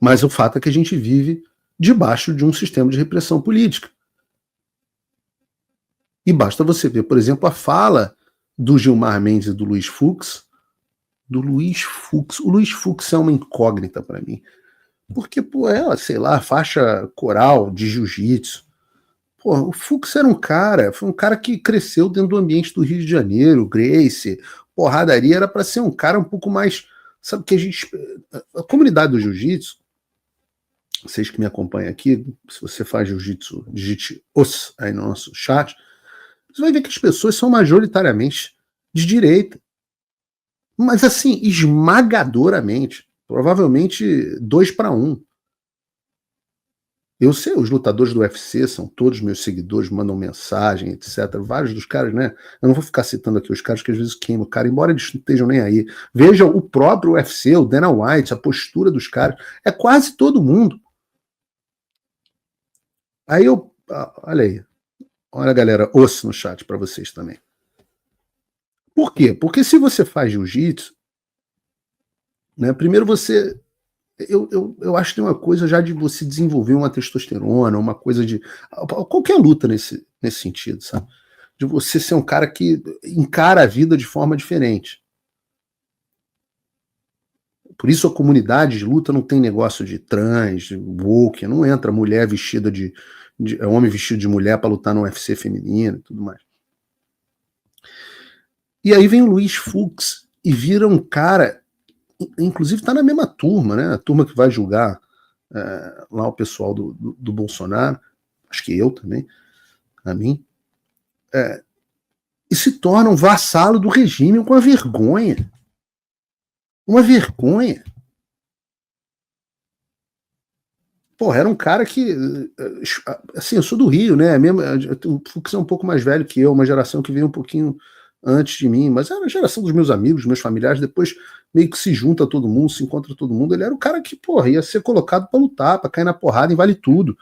Mas o fato é que a gente vive debaixo de um sistema de repressão política. E basta você ver, por exemplo, a fala do Gilmar Mendes e do Luiz Fux. O Luiz Fux é uma incógnita para mim. Porque, pô, sei lá, faixa coral de jiu-jitsu. Pô, o Fux foi um cara que cresceu dentro do ambiente do Rio de Janeiro, Gracie, porradaria, era para ser um cara um pouco mais, sabe, que a comunidade do jiu-jitsu, vocês que me acompanham aqui, se você faz jiu-jitsu, digite os aí no nosso chat, você vai ver que as pessoas são majoritariamente de direita. Mas assim, esmagadoramente, provavelmente 2-1. Eu sei, os lutadores do UFC são todos meus seguidores, mandam mensagem, etc. Vários dos caras, né? Eu não vou ficar citando aqui os caras que às vezes queimam o cara, embora eles não estejam nem aí. Vejam o próprio UFC, o Dana White, a postura dos caras. É quase todo mundo. Aí olha aí. Olha, galera, osso no chat para vocês também. Por quê? Porque se você faz jiu-jitsu, né, primeiro você... Eu acho que tem uma coisa já de você desenvolver uma testosterona, uma coisa de... Qualquer luta nesse sentido, sabe? De você ser um cara que encara a vida de forma diferente. Por isso a comunidade de luta não tem negócio de trans, de woke, não entra mulher vestida de homem vestido de mulher para lutar no UFC feminino e tudo mais. E aí vem o Luiz Fux e vira um cara... Inclusive está na mesma turma, né? A turma que vai julgar lá o pessoal do Bolsonaro, acho que eu também, a mim, e se torna um vassalo do regime com uma vergonha. Uma vergonha. Porra, era um cara que... Assim, eu sou do Rio, né? O Fux é um pouco mais velho que eu, uma geração que veio um pouquinho antes de mim, mas era a geração dos meus amigos, dos meus familiares, depois meio que se junta todo mundo, se encontra todo mundo. Ele era o cara que, porra, ia ser colocado para lutar, para cair na porrada em vale tudo.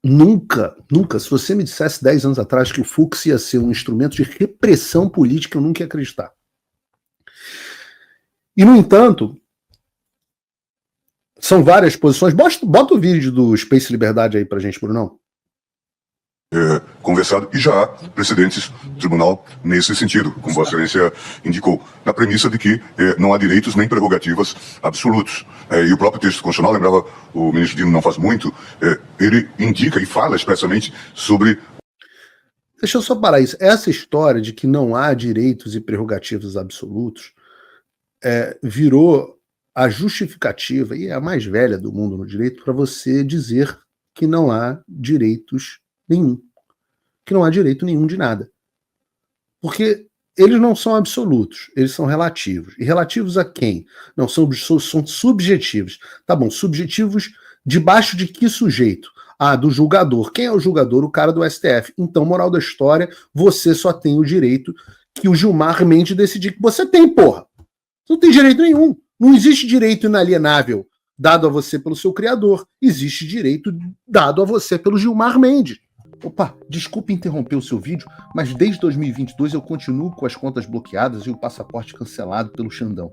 Nunca, se você me dissesse 10 anos atrás que o Fux ia ser um instrumento de repressão política, eu nunca ia acreditar. E, no entanto, são várias posições. Bota o vídeo do Space Liberdade aí pra gente, Brunão. Conversado, e já há precedentes do tribunal nesse sentido, como Vossa Excelência indicou, na premissa de que não há direitos nem prerrogativas absolutos. E o próprio texto constitucional, lembrava o ministro Dino não faz muito, ele indica e fala expressamente sobre... Deixa eu só parar isso. Essa história de que não há direitos e prerrogativas absolutos virou a justificativa, e é a mais velha do mundo no direito, para você dizer que não há direitos nenhum. Que não há direito nenhum de nada. Porque eles não são absolutos, eles são relativos. E relativos a quem? Não, são subjetivos. Tá bom, subjetivos debaixo de que sujeito? Ah, do julgador. Quem é o julgador? O cara do STF. Então, moral da história, você só tem o direito que o Gilmar Mendes decidir que você tem, porra. Você não tem direito nenhum. Não existe direito inalienável dado a você pelo seu criador. Existe direito dado a você pelo Gilmar Mendes. Opa, desculpe interromper o seu vídeo, mas desde 2022 eu continuo com as contas bloqueadas e o passaporte cancelado pelo Xandão.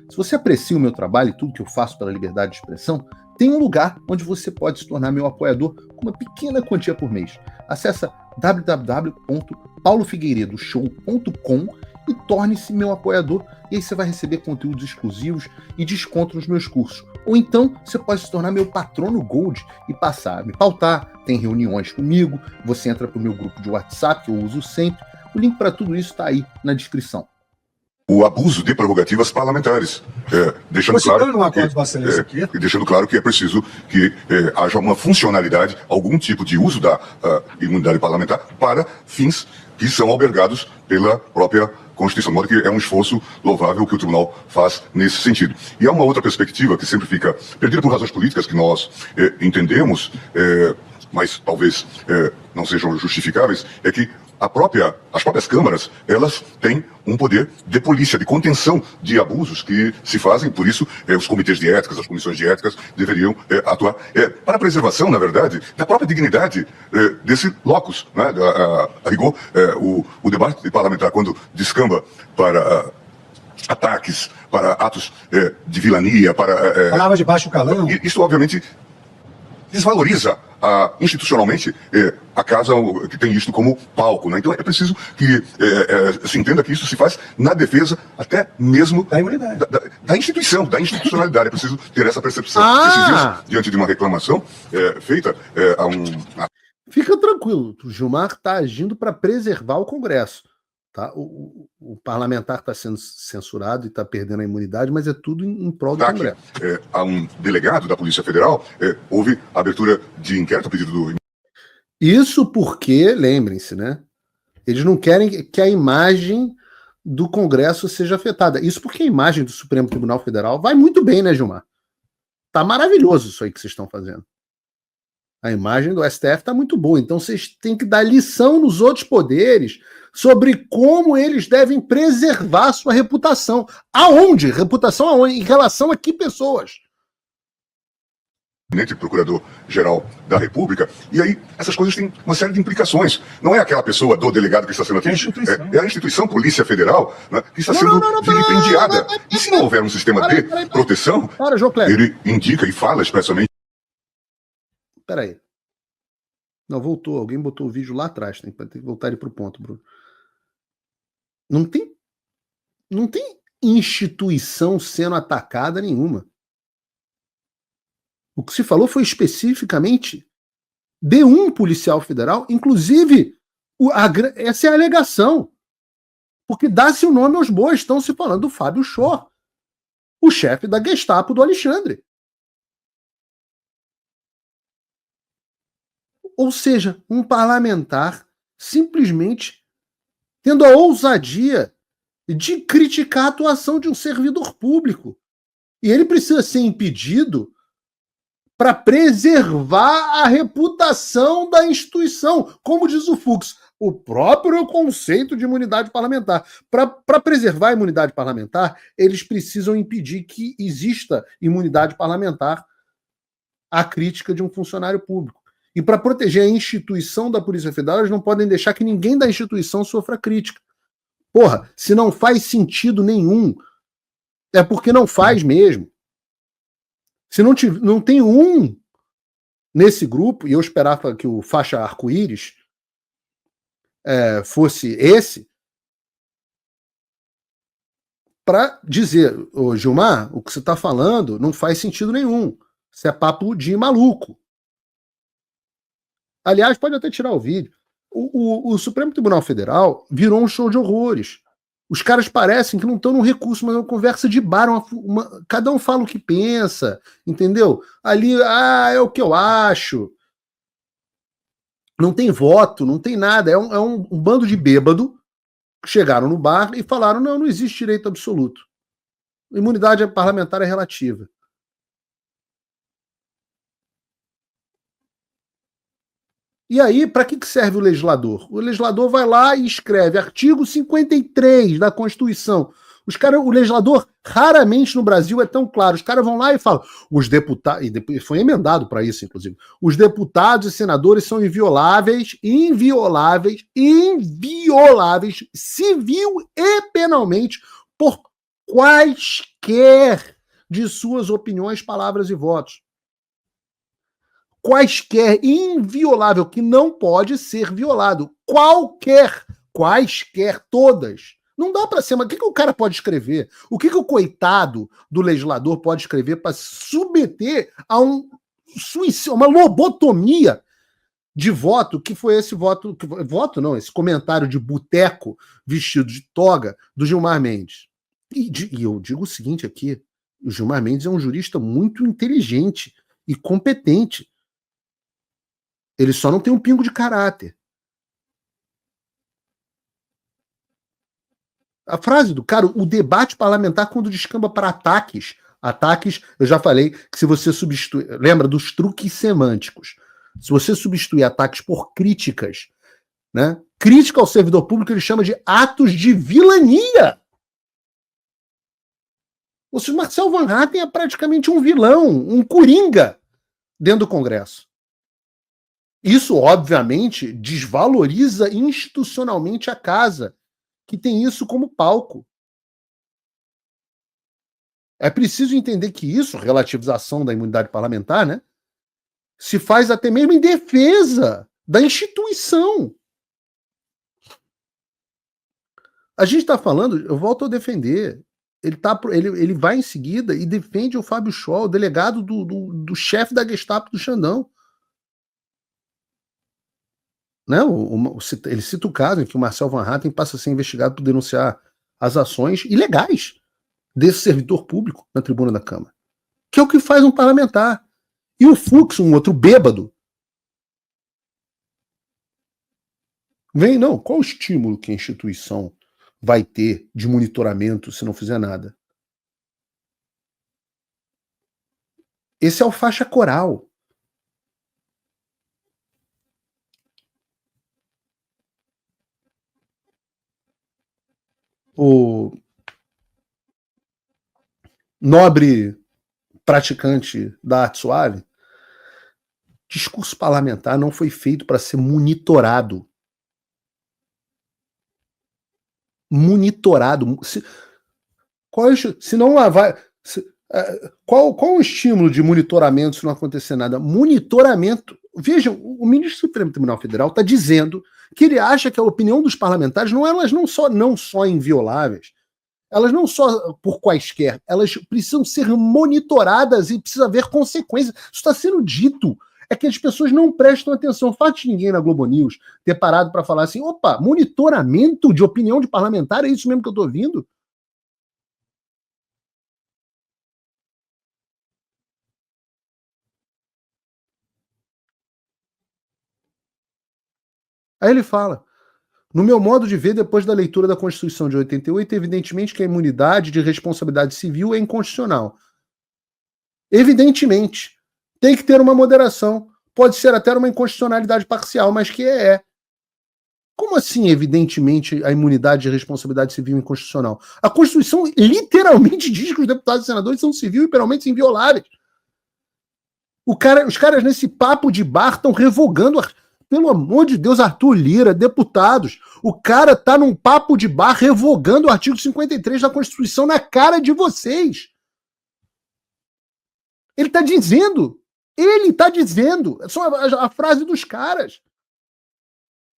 Se você aprecia o meu trabalho e tudo que eu faço pela liberdade de expressão, tem um lugar onde você pode se tornar meu apoiador com uma pequena quantia por mês. Acesse www.paulofigueiredoshow.com e torne-se meu apoiador, e aí você vai receber conteúdos exclusivos e desconto nos meus cursos. Ou então, você pode se tornar meu patrono Gold e passar a me pautar, tem reuniões comigo, você entra para o meu grupo de WhatsApp, que eu uso sempre. O link para tudo isso está aí na descrição. O abuso de prerrogativas parlamentares, deixando claro que é preciso que haja uma funcionalidade, algum tipo de uso da imunidade parlamentar para fins que são albergados pela própria Constituição, de modo que é um esforço louvável que o tribunal faz nesse sentido. E há uma outra perspectiva que sempre fica perdida por razões políticas que nós entendemos, mas talvez não sejam justificáveis, é que as próprias câmaras, elas têm um poder de polícia, de contenção de abusos que se fazem, por isso os comitês de éticas, as comissões de éticas deveriam atuar para a preservação, na verdade, da própria dignidade desse locus, né? A rigor, o debate parlamentar, quando descamba para ataques, para atos de vilania, para... Palavras de baixo calão. Isso, obviamente, desvaloriza institucionalmente a casa que tem isto como palco, né? Então é preciso que se entenda que isso se faz na defesa até mesmo da imunidade, da instituição, da institucionalidade. É preciso ter essa percepção. Esses dias, diante de uma reclamação feita a um... Fica tranquilo, o Gilmar está agindo para preservar o Congresso. Tá? O parlamentar está sendo censurado e está perdendo a imunidade, mas é tudo em prol do Congresso. A um delegado da Polícia Federal, houve abertura de inquérito a pedido do... Isso porque, lembrem-se, né? Eles não querem que a imagem do Congresso seja afetada. Isso porque a imagem do Supremo Tribunal Federal vai muito bem, né, Gilmar? Tá maravilhoso isso aí que vocês estão fazendo. A imagem do STF está muito boa. Então vocês têm que dar lição nos outros poderes sobre como eles devem preservar sua reputação. Aonde? Reputação aonde? Em relação a que pessoas? Procurador-Geral da República, e aí essas coisas têm uma série de implicações. Não é aquela pessoa do delegado que está sendo atingido, é a instituição Polícia Federal, né, que está sendo vilipendiada. E se não houver um sistema de proteção, ele indica e fala expressamente... Peraí. Não, voltou. Alguém botou o vídeo lá atrás. Tem que voltar ele para o ponto, Bruno. Não tem instituição sendo atacada nenhuma. O que se falou foi especificamente de um policial federal, inclusive essa é a alegação, porque dá-se o nome aos bois. Estão se falando do Fábio Schor, o chefe da Gestapo do Alexandre. Ou seja, um parlamentar simplesmente tendo a ousadia de criticar a atuação de um servidor público. E ele precisa ser impedido para preservar a reputação da instituição. Como diz o Fux, o próprio conceito de imunidade parlamentar. Para preservar a imunidade parlamentar, eles precisam impedir que exista imunidade parlamentar à crítica de um funcionário público. E para proteger a instituição da Polícia Federal, eles não podem deixar que ninguém da instituição sofra crítica. Porra, se não faz sentido nenhum, é porque não faz mesmo. Se não tem um nesse grupo, e eu esperava que o faixa arco-íris fosse esse, para dizer, ô Gilmar, o que você está falando não faz sentido nenhum. Isso é papo de maluco. Aliás, pode até tirar o vídeo. O Supremo Tribunal Federal virou um show de horrores. Os caras parecem que não estão no recurso, mas é uma conversa de bar. Cada um fala o que pensa, entendeu? Ali, é o que eu acho. Não tem voto, não tem nada. É um bando de bêbado que chegaram no bar e falaram, não existe direito absoluto. Imunidade parlamentar é relativa. E aí, para que serve o legislador? O legislador vai lá e escreve artigo 53 da Constituição. O legislador, raramente no Brasil é tão claro. Os caras vão lá e falam, os deputados, e depois foi emendado para isso, inclusive, os deputados e senadores são invioláveis, civil e penalmente, por quaisquer de suas opiniões, palavras e votos. Quaisquer, inviolável, que não pode ser violado. Quaisquer, todas. Não dá para ser, mas o que o cara pode escrever? O que o coitado do legislador pode escrever para submeter a uma lobotomia de voto, que foi esse voto, esse comentário de boteco vestido de toga do Gilmar Mendes. E eu digo o seguinte aqui, o Gilmar Mendes é um jurista muito inteligente e competente. Ele só não tem um pingo de caráter. A frase do cara, o debate parlamentar quando descamba para ataques, eu já falei que se você substituir, lembra dos truques semânticos, se você substituir ataques por críticas, né? Crítica ao servidor público ele chama de atos de vilania. O senhor Marcel Van Hatten é praticamente um vilão, um coringa dentro do Congresso. Isso, obviamente, desvaloriza institucionalmente a casa, que tem isso como palco. É preciso entender que isso, relativização da imunidade parlamentar, né, se faz até mesmo em defesa da instituição. A gente está falando, eu volto a defender, ele vai em seguida e defende o Fábio Scholl, o delegado do chefe da Gestapo do Xandão. Né? Ele cita o caso em que o Marcel Van Hatten passa a ser investigado por denunciar as ações ilegais desse servidor público na tribuna da Câmara, que é o que faz um parlamentar. E o Fux, um outro bêbado, vem, não, qual o estímulo que a instituição vai ter de monitoramento se não fizer nada? Esse é o faixa coral. O nobre praticante da arte suave, discurso parlamentar não foi feito para ser monitorado. Monitorado. Qual o estímulo de monitoramento se não acontecer nada? Monitoramento. Vejam, o ministro do Supremo Tribunal Federal está dizendo que ele acha que a opinião dos parlamentares elas não só invioláveis, elas não só por quaisquer, elas precisam ser monitoradas e precisa haver consequências. Isso está sendo dito. É que as pessoas não prestam atenção. O fato de ninguém na Globo News ter parado para falar assim, opa, monitoramento de opinião de parlamentar, é isso mesmo que eu estou ouvindo? Aí ele fala, no meu modo de ver, depois da leitura da Constituição de 88, evidentemente que a imunidade de responsabilidade civil é inconstitucional. Evidentemente. Tem que ter uma moderação. Pode ser até uma inconstitucionalidade parcial, mas que é. Como assim, evidentemente, a imunidade de responsabilidade civil é inconstitucional? A Constituição literalmente diz que os deputados e senadores são civil e penalmente invioláveis. Os caras nesse papo de bar estão revogando... Pelo amor de Deus, Arthur Lira, deputados, o cara tá num papo de bar revogando o artigo 53 da Constituição na cara de vocês. Ele tá dizendo, é só a frase dos caras.